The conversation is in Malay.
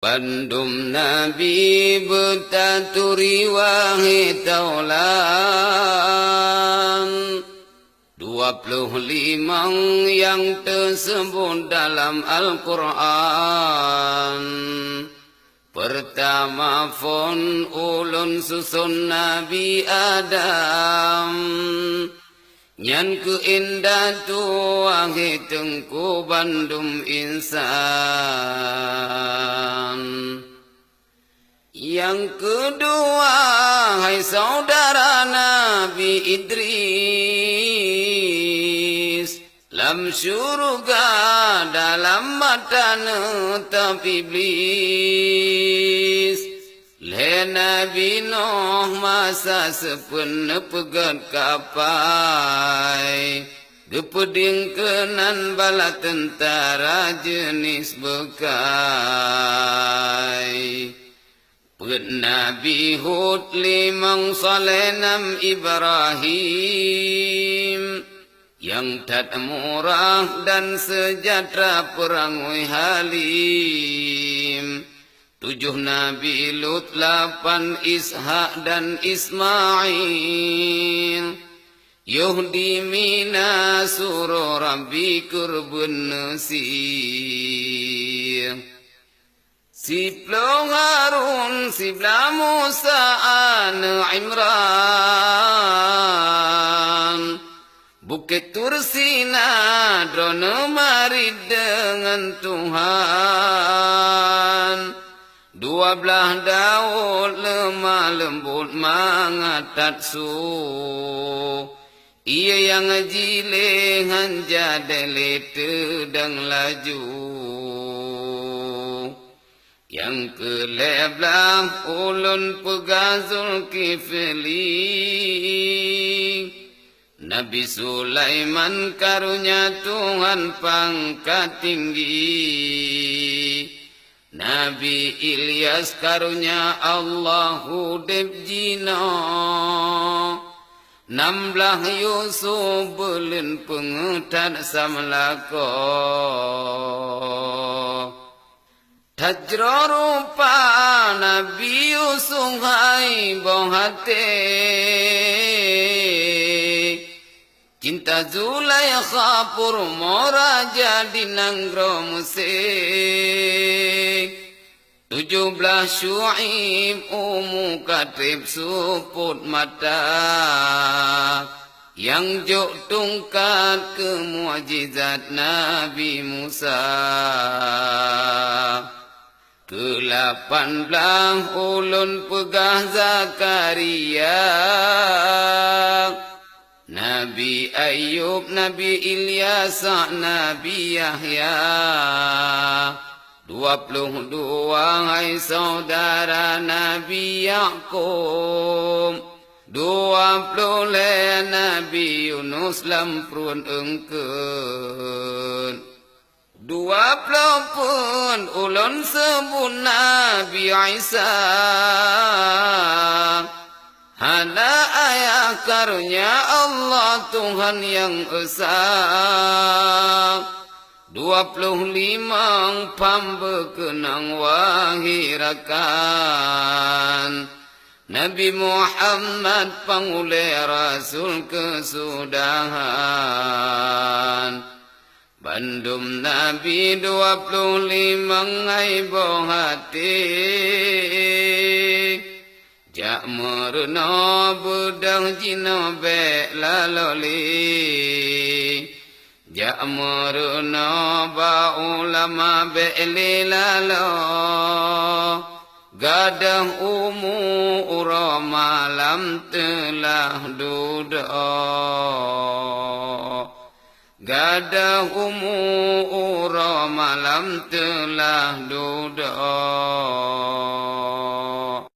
Pandum Nabi bertaturi wahai taulan 25 yang tersebut dalam Al-Quran. Pertama fon ulun susun Nabi Adam. Nyan ku indah tu wahai tengku bandum insan. Yang kedua hai saudara Nabi Idris. Lam syurga dalam mata netap iblis. Le Nabi Nuh masa sepena pegat kapai. Gepeding kenan bala tentara jenis bekai. Pet Nabi Hud 5 Saleh 6 Ibrahim. Yang tak murah dan sejahtera perangui halim. 7 Nabi Lut 8 Ishak dan Ismail. Yuhdi mina suruh Rabbi kurbun nasir. Siplo Harun sibla Musa an Imran. Bukit Tursina drone mari dengan Tuhan. 12 Daud lemah lembut mangatat su. Ia yang jilengan jadi lete dan laju. Yang ke-11 ulun pegazul kifli. Nabi Sulaiman karunia Tuhan pangkat tinggi. Nabi Ilyas karunia Allahu debjina. 16 Yusuf belin pengetat samlako. Tajra rupa Nabi Yusuf hai bohate. Cinta Zulaikha purmo raja di nanggro musik. 17 Syuaib umu katib suput mata. Yang jok tungkat ke muajizat Nabi Musa. Ke-18 ulun pegah Zakaria. Nabi Ayub, Nabi Ilyas, Nabi Yahya. 22 hai saudara Nabi Yaqub. 20 le Nabi Yunus lamprun engkeun. 20 pun ulun sebut Nabi Isa. Hana ayah karunia Allah Tuhan yang esa. 25 pambekenang wahirakan. Nabi Muhammad pangule Rasul kesudahan. Bandum Nabi 25 aibo hati. Jak meruna budang jino be laloli. Jak meruna ba ulama be lalo. Gadah umu ura malam telah duduk. Gadah umu ura malam telah duduk.